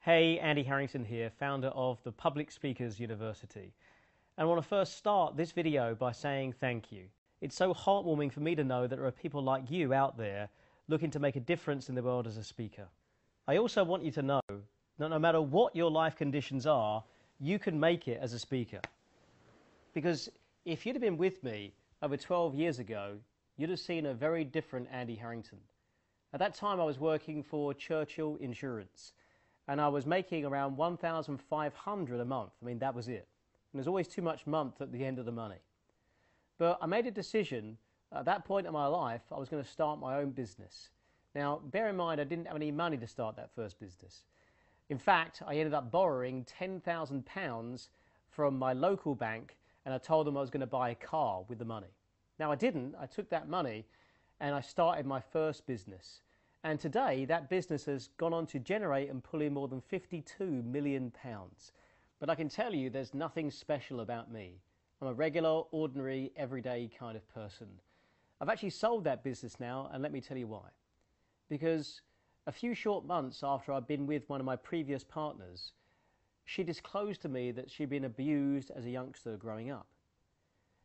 Hey, Andy Harrington here, founder of the Public Speakers University. And I want to first start this video by saying thank you. It's so heartwarming for me to know that there are people like you out there looking to make a difference in the world as a speaker. I also want you to know that no matter what your life conditions are, you can make it as a speaker. Because if you'd have been with me over 12 years ago, you'd have seen a very different Andy Harrington. At that time, I was working for Churchill Insurance, and I was making around $1,500 a month. I mean, that was it. And there's always too much month at the end of the money. But I made a decision at that point in my life, I was going to start my own business. Now, bear in mind, I didn't have any money to start that first business. In fact, I ended up borrowing £10,000 from my local bank, and I told them I was going to buy a car with the money. Now, I didn't. I took that money and I started my first business. And today, that business has gone on to generate and pull in more than £52 million. But I can tell you, there's nothing special about me. I'm a regular, ordinary, everyday kind of person. I've actually sold that business now, and let me tell you why. Because a few short months after I'd been with one of my previous partners, she disclosed to me that she'd been abused as a youngster growing up.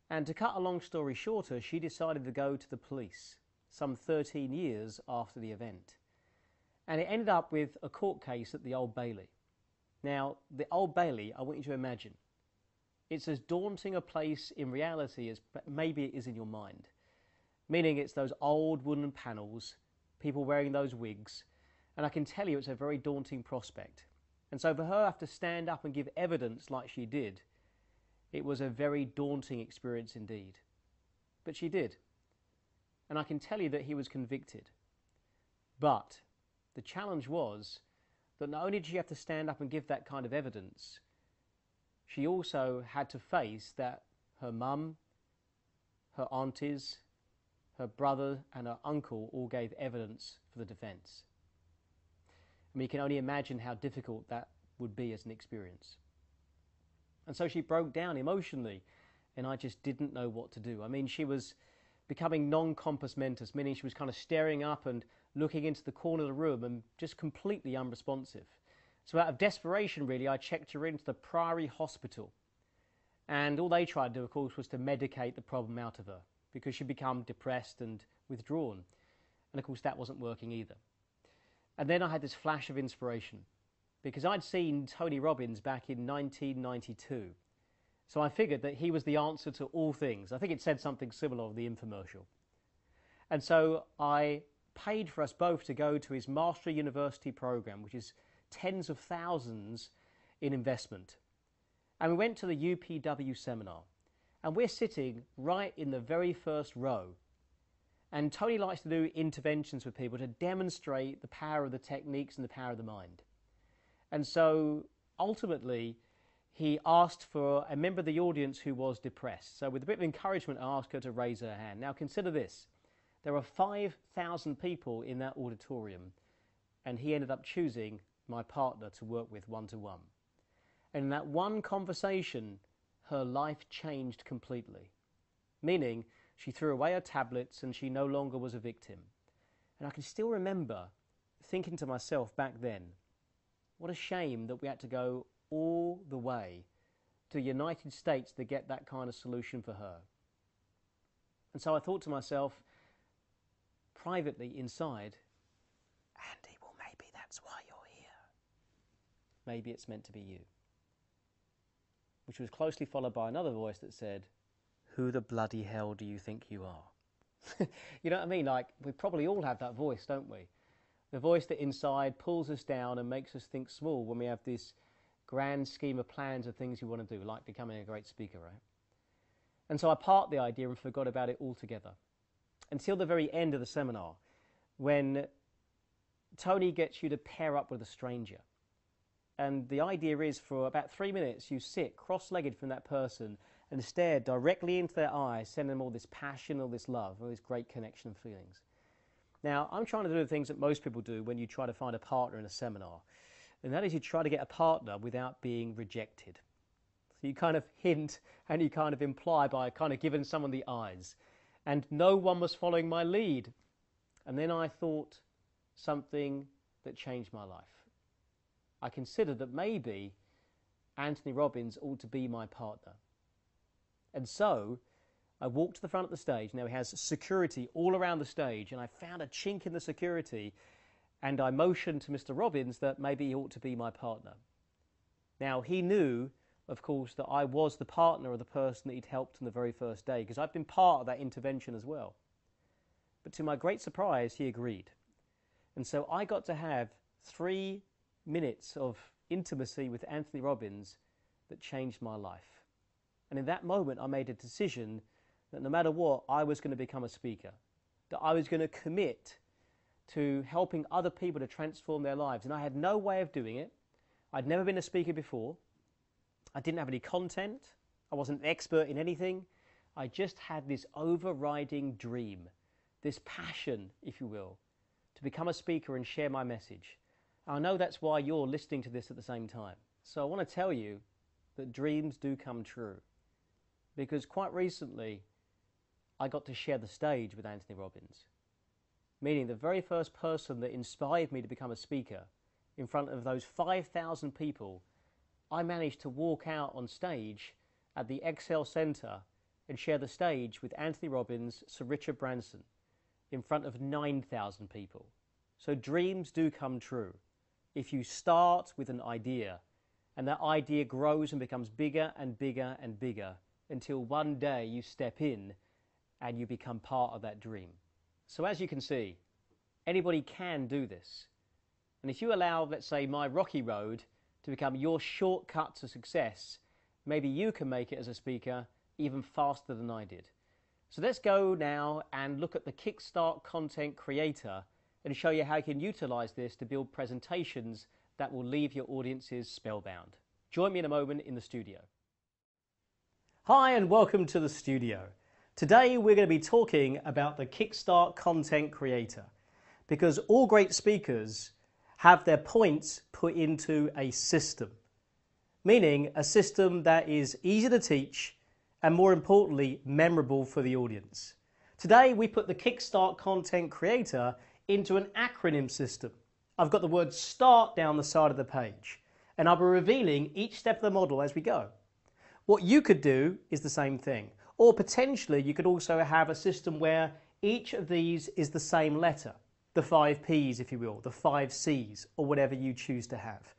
And to cut a long story shorter, she decided to go to the police some 13 years after the event. And it ended up with a court case at the Old Bailey. Now, the Old Bailey, I want you to imagine, it's as daunting a place in reality as maybe it is in your mind. Meaning it's those old wooden panels, people wearing those wigs, and I can tell you it's a very daunting prospect. And so for her to have to stand up and give evidence like she did, it was a very daunting experience indeed. But she did. And I can tell you that he was convicted. But the challenge was that not only did she have to stand up and give that kind of evidence, she also had to face that her mum, her aunties, her brother and her uncle all gave evidence for the defence. I mean, you can only imagine how difficult that would be as an experience. And so she broke down emotionally, and I just didn't know what to do. I mean, she was becoming non-compos mentis, meaning she was kind of staring up and looking into the corner of the room and just completely unresponsive. So out of desperation, really, I checked her into the Priory Hospital. And all they tried to do, of course, was to medicate the problem out of her because she'd become depressed and withdrawn. And of course, that wasn't working either. And then I had this flash of inspiration because I'd seen Tony Robbins back in 1992. So I figured that he was the answer to all things. I think it said something similar of the infomercial. And so I paid for us both to go to his Master University program, which is tens of thousands in investment. And we went to the UPW seminar. And we're sitting right in the very first row. And Tony likes to do interventions with people to demonstrate the power of the techniques and the power of the mind. And so ultimately, he asked for a member of the audience who was depressed. So with a bit of encouragement, I asked her to raise her hand. Now consider this. There are 5,000 people in that auditorium, and he ended up choosing my partner to work with one-to-one. And in that one conversation, her life changed completely. Meaning, she threw away her tablets and she no longer was a victim. And I can still remember thinking to myself back then, what a shame that we had to go all the way to the United States to get that kind of solution for her. And so I thought to myself, privately inside, Andy, well, maybe that's why you're here. Maybe it's meant to be you. Which was closely followed by another voice that said, who the bloody hell do you think you are? You know what I mean? Like, we probably all have that voice, don't we? The voice that inside pulls us down and makes us think small when we have this grand scheme of plans of things you want to do, like becoming a great speaker, right? And so I parked the idea and forgot about it altogether. Until the very end of the seminar, when Tony gets you to pair up with a stranger. And the idea is for about 3 minutes, you sit cross-legged from that person and stare directly into their eyes, sending them all this passion, all this love, all this great connection feelings. Now, I'm trying to do the things that most people do when you try to find a partner in a seminar. And that is you try to get a partner without being rejected. So you kind of hint and you kind of imply by kind of giving someone the eyes. And no one was following my lead. And then I thought something that changed my life. I considered that maybe Anthony Robbins ought to be my partner. And so I walked to the front of the stage. Now he has security all around the stage, and I found a chink in the security, and I motioned to Mr. Robbins that maybe he ought to be my partner. Now he knew, of course, that I was the partner of the person that he'd helped on the very first day, because I'd been part of that intervention as well. But to my great surprise, he agreed. And so I got to have 3 minutes of intimacy with Anthony Robbins that changed my life. And in that moment, I made a decision that no matter what, I was going to become a speaker, that I was going to commit to helping other people to transform their lives. And I had no way of doing it. I'd never been a speaker before. I didn't have any content. I wasn't an expert in anything. I just had this overriding dream, this passion, if you will, to become a speaker and share my message. I know that's why you're listening to this at the same time. So I want to tell you that dreams do come true. Because quite recently, I got to share the stage with Anthony Robbins. Meaning the very first person that inspired me to become a speaker, in front of those 5,000 people, I managed to walk out on stage at the Excel Centre and share the stage with Anthony Robbins, Sir Richard Branson, in front of 9,000 people. So dreams do come true. If you start with an idea, and that idea grows and becomes bigger and bigger and bigger, until one day you step in and you become part of that dream. So as you can see, anybody can do this. And if you allow, let's say, my rocky road to become your shortcut to success, maybe you can make it as a speaker even faster than I did. So let's go now and look at the Kickstart Content Creator and show you how you can utilize this to build presentations that will leave your audiences spellbound. Join me in a moment in the studio. Hi and welcome to the studio. Today we're going to be talking about the Kickstart Content Creator, because all great speakers have their points put into a system, meaning a system that is easy to teach and, more importantly, memorable for the audience. Today we put the Kickstart Content Creator into an acronym system. I've got the word START down the side of the page, and I'll be revealing each step of the model as we go. What you could do is the same thing, or potentially you could also have a system where each of these is the same letter, the 5 Ps, if you will, the 5 Cs, or whatever you choose to have.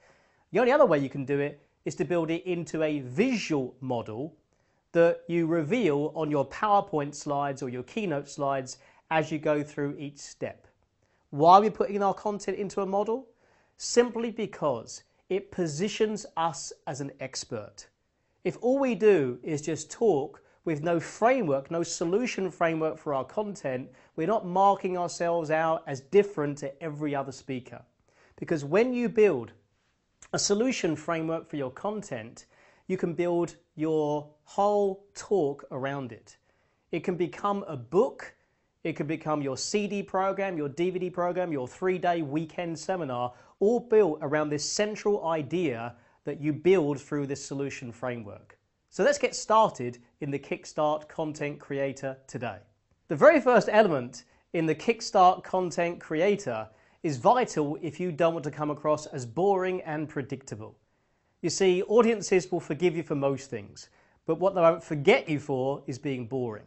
The only other way you can do it is to build it into a visual model that you reveal on your PowerPoint slides or your keynote slides as you go through each step. Why are we putting our content into a model? Simply because it positions us as an expert. If all we do is just talk with no framework, no solution framework for our content, we're not marking ourselves out as different to every other speaker. Because when you build a solution framework for your content, you can build your whole talk around it. It can become a book, it can become your CD program, your DVD program, your 3-day weekend seminar, all built around this central idea that you build through this solution framework. So let's get started in the Kickstart Content Creator today. The very first element in the Kickstart Content Creator is vital if you don't want to come across as boring and predictable. You see, audiences will forgive you for most things, but what they won't forget you for is being boring.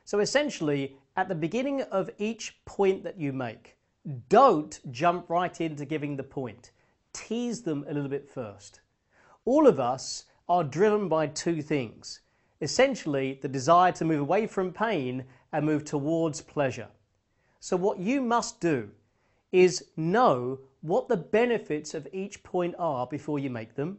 So essentially, at the beginning of each point that you make, don't jump right into giving the point. Tease them a little bit first. All of us are driven by 2 things. Essentially, the desire to move away from pain and move towards pleasure. So what you must do is know what the benefits of each point are before you make them,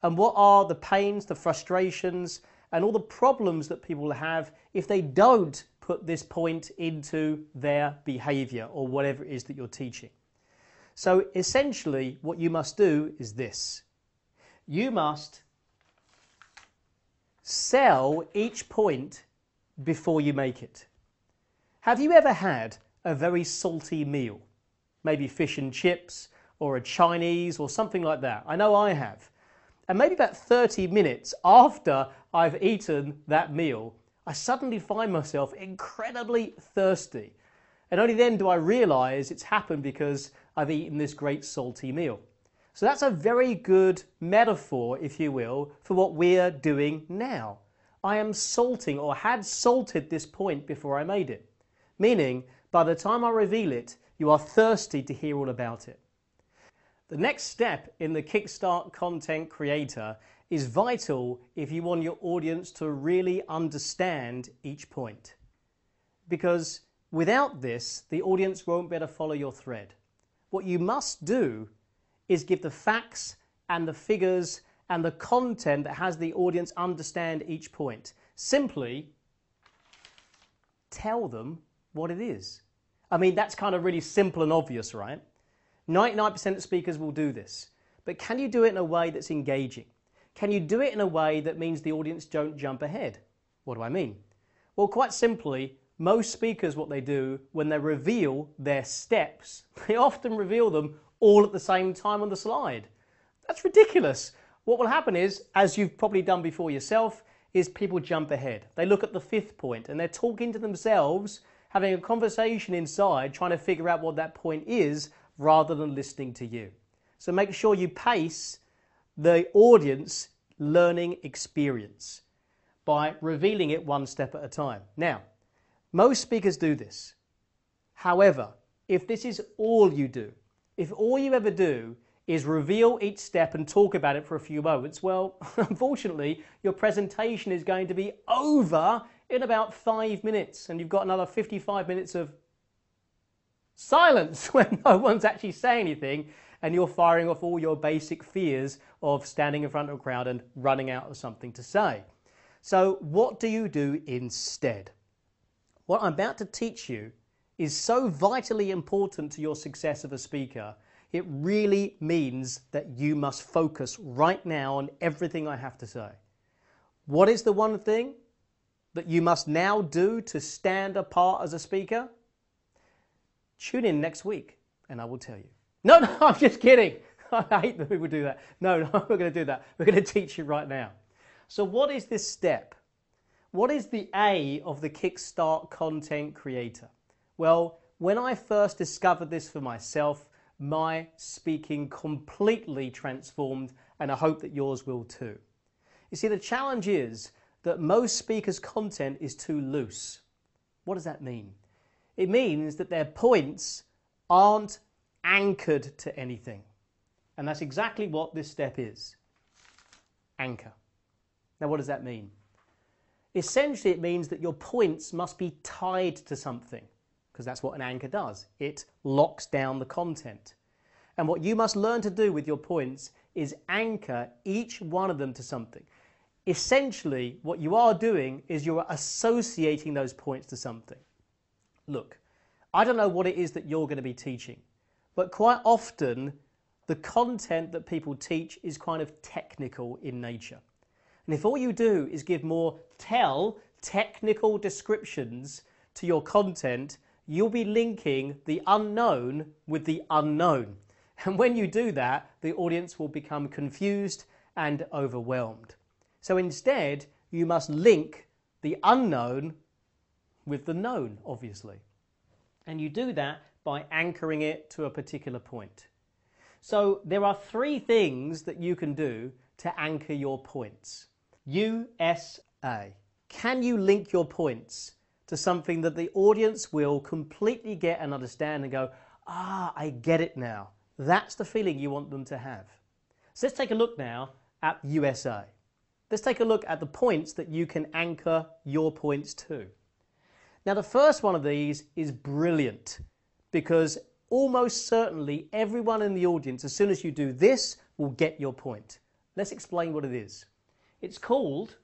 and what are the pains, the frustrations, and all the problems that people have if they don't put this point into their behavior or whatever it is that you're teaching. So essentially, what you must do is this. You must sell each point before you make it. Have you ever had a very salty meal? Maybe fish and chips or a Chinese or something like that. I know I have. And maybe about 30 minutes after I've eaten that meal, I suddenly find myself incredibly thirsty. And only then do I realize it's happened because I've eaten this great salty meal. So that's a very good metaphor, if you will, for what we're doing now. I am salting or had salted this point before I made it. Meaning, by the time I reveal it, you are thirsty to hear all about it. The next step in the Kickstart Content Creator is vital if you want your audience to really understand each point. Because without this, the audience won't be able to follow your thread. What you must do is give the facts and the figures and the content that has the audience understand each point. Simply tell them what it is. I mean, that's kind of really simple and obvious, right? 99% of speakers will do this. But can you do it in a way that's engaging? Can you do it in a way that means the audience don't jump ahead? What do I mean? Well, quite simply, most speakers, what they do when they reveal their steps, they often reveal them all at the same time on the slide. That's ridiculous. What will happen is, as you've probably done before yourself, is people jump ahead. They look at the fifth point and they're talking to themselves, having a conversation inside, trying to figure out what that point is rather than listening to you. So make sure you pace the audience learning experience by revealing it one step at a time. Now, most speakers do this. However, if this is all you do, if all you ever do is reveal each step and talk about it for a few moments, well, unfortunately, your presentation is going to be over in about 5 minutes, and you've got another 55 minutes of silence when no one's actually saying anything, and you're firing off all your basic fears of standing in front of a crowd and running out of something to say. So what do you do instead? What I'm about to teach you is so vitally important to your success of a speaker. It really means that you must focus right now on everything I have to say. What is the one thing that you must now do to stand apart as a speaker? Tune in next week and I will tell you. No, I'm just kidding. I hate when people do that. No, we're going to do that. We're going to teach you right now. So what is this step? What is the A of the Kickstart Content Creator? Well, when I first discovered this for myself, my speaking completely transformed, and I hope that yours will too. You see, the challenge is that most speakers' content is too loose. What does that mean? It means that their points aren't anchored to anything. And that's exactly what this step is. Anchor. Now, what does that mean? Essentially, it means that your points must be tied to something, because that's what an anchor does. It locks down the content. And what you must learn to do with your points is anchor each one of them to something. Essentially, what you are doing is you're associating those points to something. Look, I don't know what it is that you're going to be teaching, but quite often the content that people teach is kind of technical in nature. And if all you do is give more technical descriptions to your content, you'll be linking the unknown with the unknown. And when you do that, the audience will become confused and overwhelmed. So instead, you must link the unknown with the known, obviously. And you do that by anchoring it to a particular point. So there are 3 things that you can do to anchor your points. USA. Can you link your points to something that the audience will completely get and understand and go, ah, I get it now. That's the feeling you want them to have. So let's take a look now at USA. Let's take a look at the points that you can anchor your points to. Now, the first one of these is brilliant because almost certainly everyone in the audience, as soon as you do this, will get your point. Let's explain what it is. It's called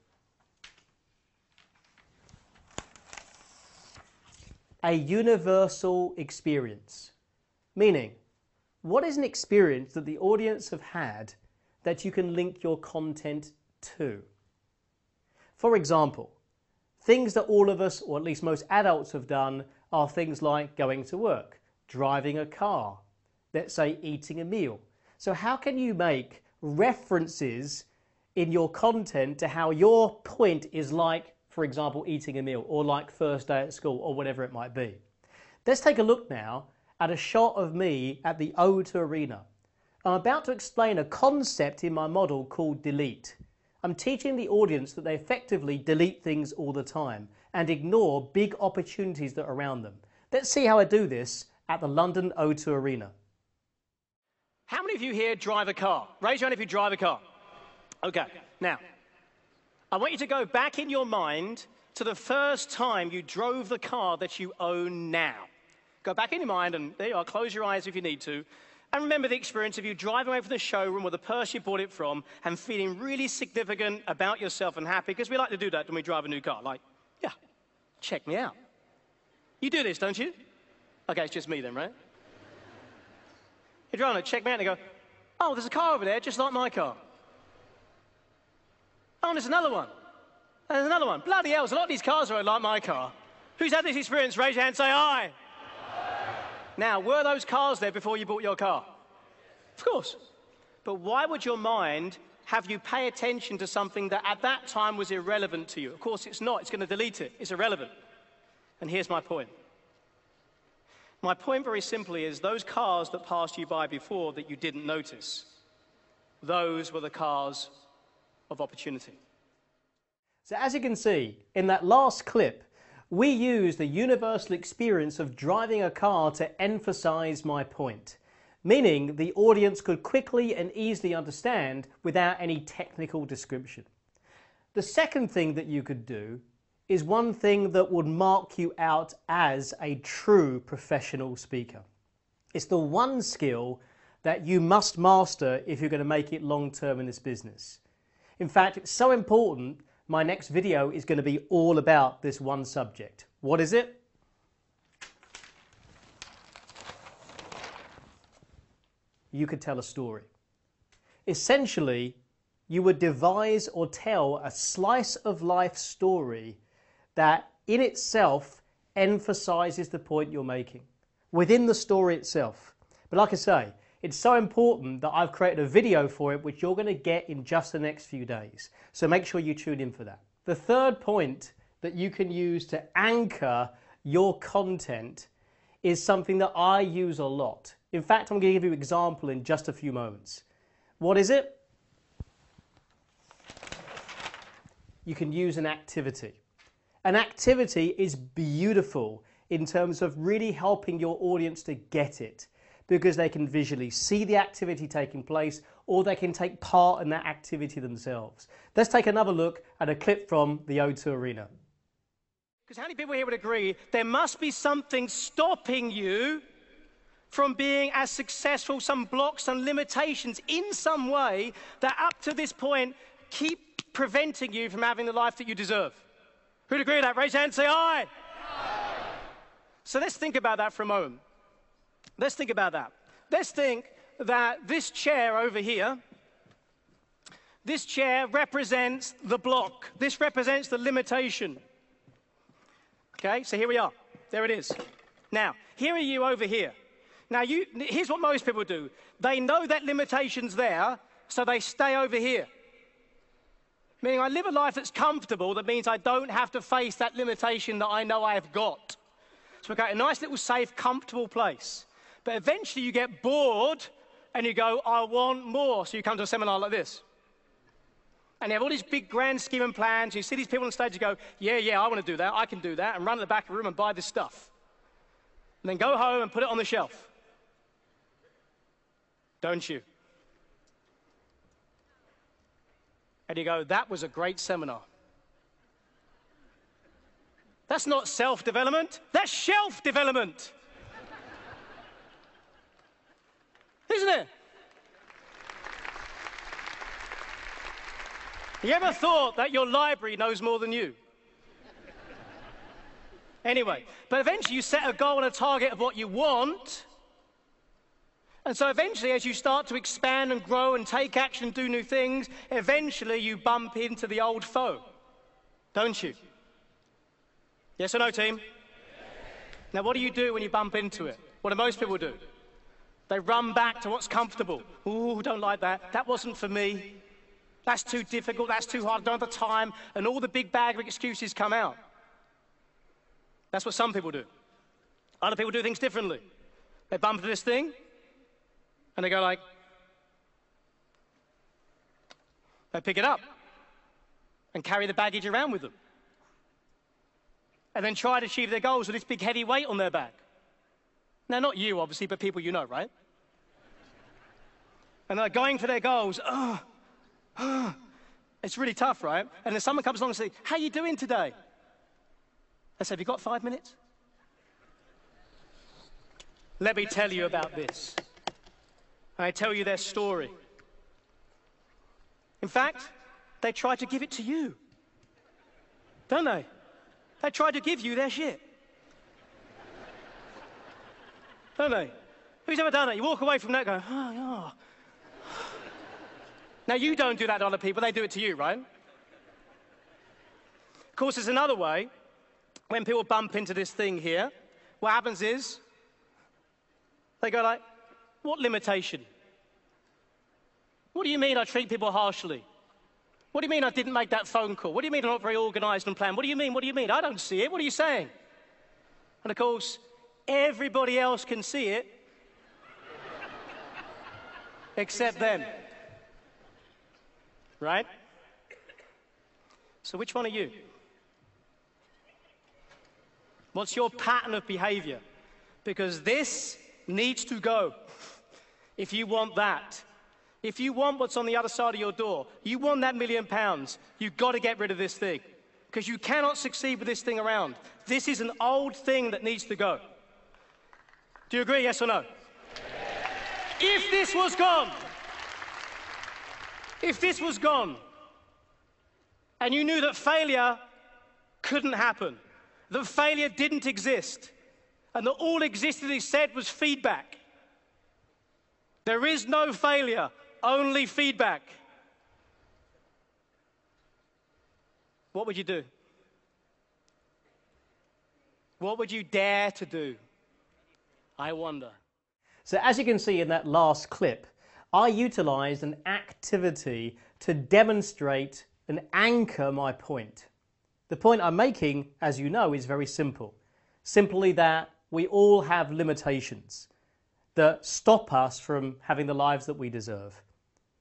a universal experience. Meaning, what is an experience that the audience have had that you can link your content to? For example, things that all of us, or at least most adults, have done are things like going to work, driving a car, let's say eating a meal. So how can you make references in your content to how your point is like, for example, eating a meal, or like first day at school, or whatever it might be? Let's take a look now at a shot of me at the O2 Arena. I'm about to explain a concept in my model called delete. I'm teaching the audience that they effectively delete things all the time and ignore big opportunities that are around them. Let's see how I do this at the London O2 Arena. How many of you here drive a car? Raise your hand if you drive a car. Okay, now, I want you to go back in your mind to the first time you drove the car that you own now. Go back in your mind, and there you are, close your eyes if you need to, and remember the experience of you driving away from the showroom with the purse you bought it from and feeling really significant about yourself and happy, because we like to do that when we drive a new car. Like, yeah, check me out. You do this, don't you? Okay, it's just me then, right? You're driving it, check me out, and they go, oh, there's a car over there just like my car. Oh, and there's another one. And there's another one. Bloody hell, a lot of these cars are like my car. Who's had this experience? Raise your hand, say aye. Now, were those cars there before you bought your car? Of course. But why would your mind have you pay attention to something that at that time was irrelevant to you? Of course it's not. It's going to delete it. It's irrelevant. And here's my point. My point very simply is those cars that passed you by before that you didn't notice, those were the cars of opportunity. So as you can see, in that last clip, we used the universal experience of driving a car to emphasize my point, meaning the audience could quickly and easily understand without any technical description. The second thing that you could do is one thing that would mark you out as a true professional speaker. It's the one skill that you must master if you're going to make it long-term in this business. In fact, it's so important, my next video is going to be all about this one subject. What is it? You could tell a story. Essentially, you would devise or tell a slice of life story that in itself emphasizes the point you're making within the story itself. But like I say, it's so important that I've created a video for it, which you're going to get in just the next few days. So make sure you tune in for that. The third point that you can use to anchor your content is something that I use a lot. In fact, I'm going to give you an example in just a few moments. What is it? You can use an activity. An activity is beautiful in terms of really helping your audience to get it, because they can visually see the activity taking place or they can take part in that activity themselves. Let's take another look at a clip from the O2 Arena. Because how many people here would agree there must be something stopping you from being as successful, some blocks, some limitations in some way that up to this point keep preventing you from having the life that you deserve? Who'd agree with that? Raise your hand and say aye. Aye. So let's think about that for a moment. Let's think about that. Let's think that this chair over here, this chair represents the block. This represents the limitation. Okay, so here we are. There it is. Now, here are you over here. Now, here's what most people do. They know that limitation's there, so they stay over here. Meaning I live a life that's comfortable, that means I don't have to face that limitation that I know I have got. So we've got a nice little safe, comfortable place. But eventually you get bored and you go, I want more. So you come to a seminar like this. And you have all these big grand scheme and plans. You see these people on stage, you go, yeah, I want to do that, I can do that, and run to the back of the room and buy this stuff. And then go home and put it on the shelf. Don't you? And you go, that was a great seminar. That's not self-development, that's shelf development. Isn't it? You ever thought that your library knows more than you? Anyway, but eventually you set a goal and a target of what you want. And so eventually, as you start to expand and grow and take action and do new things, eventually you bump into the old foe, don't you? Yes or no, team? Yes. Now, what do you do when you bump into it? What do most people do? They run back to what's comfortable. Ooh, don't like that. That wasn't for me. That's too difficult. That's too hard. I don't have the time. And all the big bag of excuses come out. That's what some people do. Other people do things differently. They bump into this thing, and they go like, They pick it up and carry the baggage around with them. And then try to achieve their goals with this big heavy weight on their back. Now, not you, obviously, but people you know, right? And they're going for their goals. It's really tough, right? And then someone comes along and says, how you doing today? I say, have you got 5 minutes? Let me tell you about this. And I tell you their story. In fact, they try to give it to you. Don't they? They try to give you their shit. Don't they? Who's ever done it? You walk away from that going, oh, yeah. Now, you don't do that to other people. They do it to you, right? Of course, there's another way. When people bump into this thing here, what happens is they go like, what limitation? What do you mean I treat people harshly? What do you mean I didn't make that phone call? What do you mean I'm not very organized and planned? What do you mean? What do you mean? I don't see it. What are you saying? And of course, everybody else can see it except them. Right? So which one are you? What's your pattern of behavior? Because this needs to go if you want that. If you want what's on the other side of your door, you want that £1 million, you've got to get rid of this thing. Because you cannot succeed with this thing around. This is an old thing that needs to go. Do you agree, yes or no? If this was gone, and you knew that failure couldn't happen, that failure didn't exist, and that all existed, he said, was feedback. There is no failure, only feedback. What would you do? What would you dare to do? I wonder. So as you can see in that last clip, I utilised an activity to demonstrate and anchor my point. The point I'm making, as you know, is very simple. Simply that we all have limitations that stop us from having the lives that we deserve.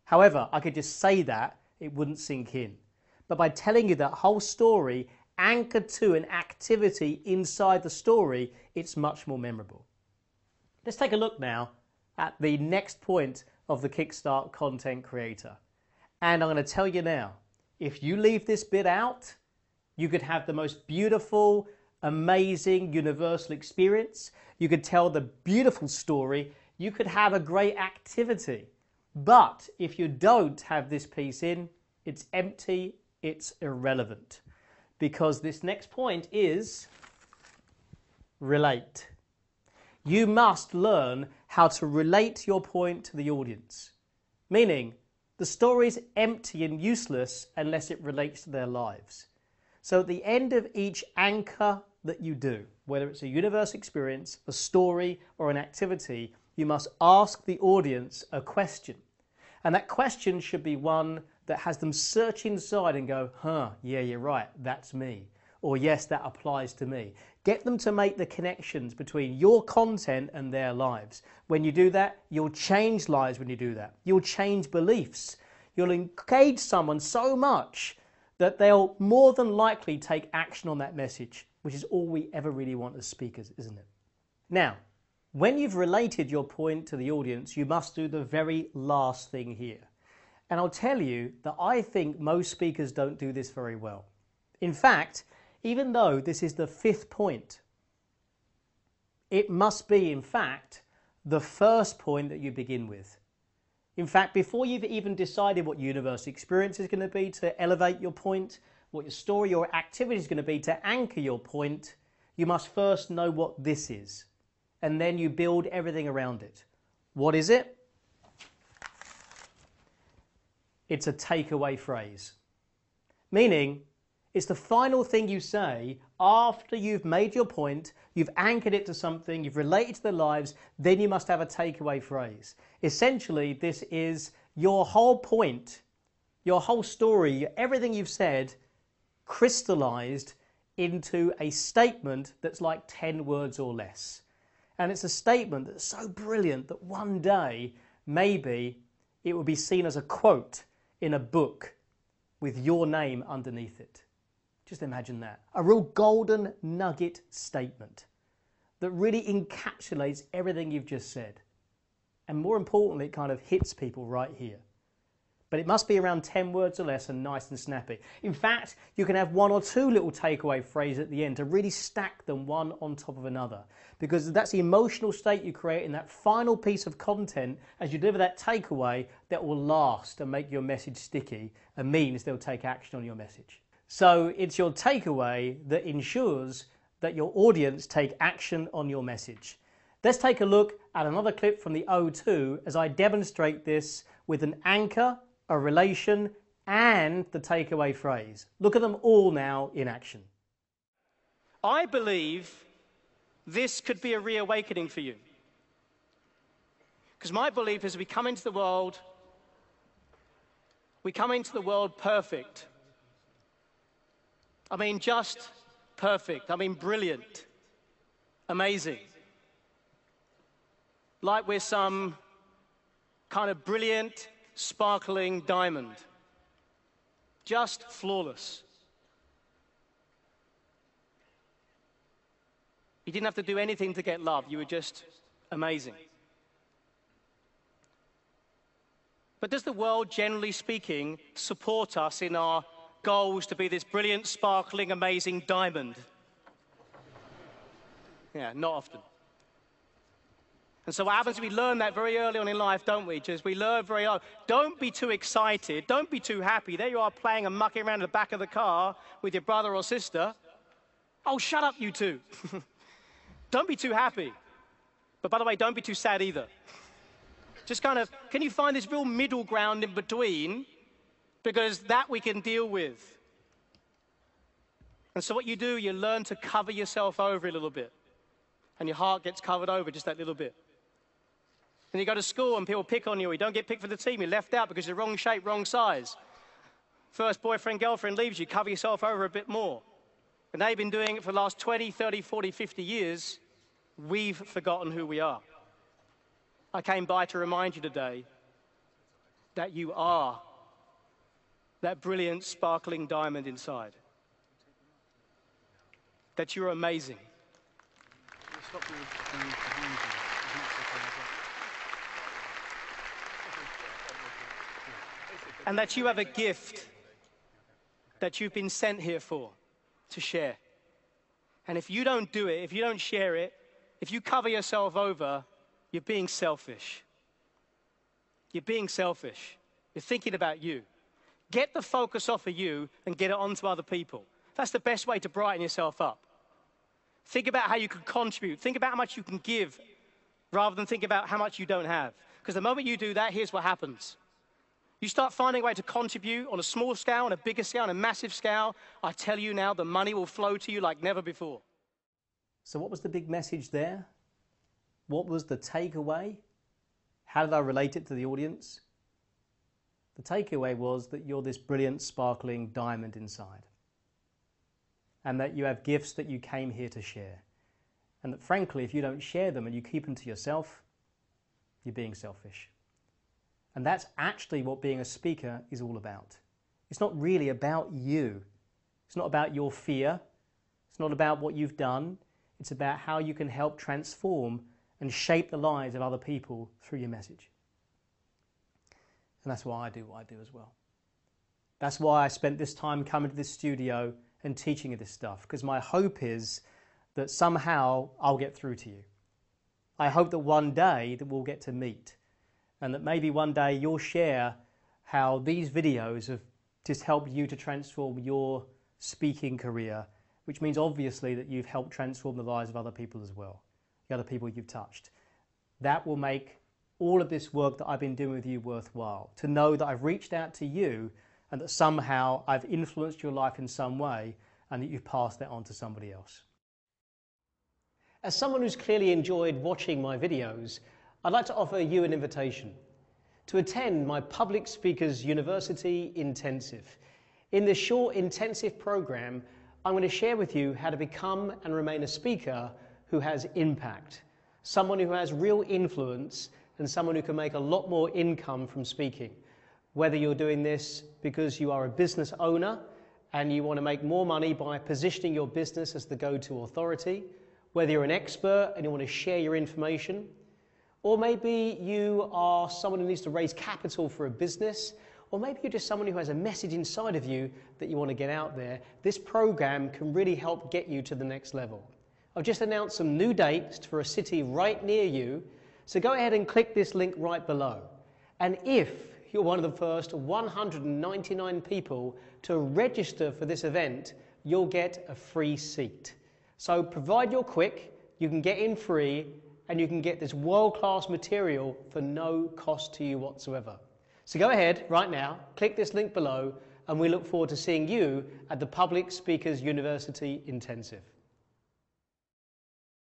However, I could just say that, it wouldn't sink in. But by telling you that whole story anchored to an activity inside the story, it's much more memorable. Let's take a look now at the next point of the Kickstart content creator. And I'm going to tell you now, if you leave this bit out, you could have the most beautiful, amazing, universal experience. You could tell the beautiful story. You could have a great activity. But if you don't have this piece in, it's empty, it's irrelevant. Because this next point is relate. You must learn how to relate your point to the audience. Meaning, the story is empty and useless unless it relates to their lives. So at the end of each anchor that you do, whether it's a universal experience, a story, or an activity, you must ask the audience a question. And that question should be one that has them search inside and go, yeah, you're right, that's me. Or yes, that applies to me. Get them to make the connections between your content and their lives. When you do that, you'll change lives when you do that. You'll change beliefs. You'll engage someone so much that they'll more than likely take action on that message, which is all we ever really want as speakers, isn't it? Now, when you've related your point to the audience, you must do the very last thing here. And I'll tell you that I think most speakers don't do this very well. In fact, even though this is the 5th point, it must be, in fact, the first point that you begin with. In fact, before you've even decided what universal experience is going to be to elevate your point, what your story or activity is going to be to anchor your point, you must first know what this is. And then you build everything around it. What is it? It's a takeaway phrase. Meaning, it's the final thing you say after you've made your point, you've anchored it to something, you've related to their lives, then you must have a takeaway phrase. Essentially, this is your whole point, your whole story, everything you've said, crystallized into a statement that's like 10 words or less. And it's a statement that's so brilliant that one day, maybe, it will be seen as a quote in a book with your name underneath it. Just imagine that. A real golden nugget statement that really encapsulates everything you've just said. And more importantly, it kind of hits people right here. But it must be around 10 words or less and nice and snappy. In fact, you can have one or two little takeaway phrases at the end to really stack them one on top of another. Because that's the emotional state you create in that final piece of content as you deliver that takeaway that will last and make your message sticky and means they'll take action on your message. So it's your takeaway that ensures that your audience take action on your message. Let's take a look at another clip from the O2 as I demonstrate this with an anchor, a relation, and the takeaway phrase. Look at them all now in action. I believe this could be a reawakening for you. Because my belief is we come into the world perfect. I mean, just perfect. I mean, brilliant, amazing. Like we're some kind of brilliant, sparkling diamond. Just flawless. You didn't have to do anything to get love. You were just amazing. But does the world, generally speaking, support us in our goals to be this brilliant, sparkling, amazing diamond? Yeah, not often. And so what happens is we learn that very early on in life, don't we? Just we learn very early. Don't be too excited. Don't be too happy. There you are playing and mucking around in the back of the car with your brother or sister. Oh, shut up, you two. Don't be too happy. But by the way, don't be too sad either. Just kind of, can you find this real middle ground in between? Because that we can deal with. And so what you do, you learn to cover yourself over a little bit. And your heart gets covered over just that little bit. And you go to school and people pick on you. You don't get picked for the team. You're left out because you're wrong shape, wrong size. First boyfriend, girlfriend leaves you. Cover yourself over a bit more. And they've been doing it for the last 20, 30, 40, 50 years. We've forgotten who we are. I came by to remind you today that you are that brilliant, sparkling diamond inside. That you're amazing. And that you have a gift that you've been sent here for, to share. And if you don't do it, if you don't share it, if you cover yourself over, you're being selfish. You're being selfish. You're thinking about you. Get the focus off of you and get it onto other people. That's the best way to brighten yourself up. Think about how you can contribute. Think about how much you can give rather than think about how much you don't have. Because the moment you do that, here's what happens. You start finding a way to contribute on a small scale, on a bigger scale, on a massive scale. I tell you now, the money will flow to you like never before. So what was the big message there? What was the takeaway? How did I relate it to the audience? The takeaway was that you're this brilliant, sparkling diamond inside. And that you have gifts that you came here to share. And that frankly, if you don't share them and you keep them to yourself, you're being selfish. And that's actually what being a speaker is all about. It's not really about you. It's not about your fear. It's not about what you've done. It's about how you can help transform and shape the lives of other people through your message. And that's why I do what I do as well. That's why I spent this time coming to this studio and teaching you this stuff, because my hope is that somehow I'll get through to you. I hope that one day that we'll get to meet, and that maybe one day you'll share how these videos have just helped you to transform your speaking career, which means obviously that you've helped transform the lives of other people as well, the other people you've touched. That will make all of this work that I've been doing with you worthwhile, to know that I've reached out to you and that somehow I've influenced your life in some way and that you've passed that on to somebody else. As someone who's clearly enjoyed watching my videos, I'd like to offer you an invitation to attend my Public Speakers University Intensive. In this short intensive program, I'm going to share with you how to become and remain a speaker who has impact, someone who has real influence and someone who can make a lot more income from speaking. Whether you're doing this because you are a business owner and you want to make more money by positioning your business as the go-to authority, whether you're an expert and you want to share your information, or maybe you are someone who needs to raise capital for a business, or maybe you're just someone who has a message inside of you that you want to get out there, this program can really help get you to the next level. I've just announced some new dates for a city right near you, so go ahead and click this link right below. And if you're one of the first 199 people to register for this event, you'll get a free seat. So provided you're quick, you can get in free and you can get this world-class material for no cost to you whatsoever. So go ahead right now, click this link below, and we look forward to seeing you at the Public Speakers University Intensive.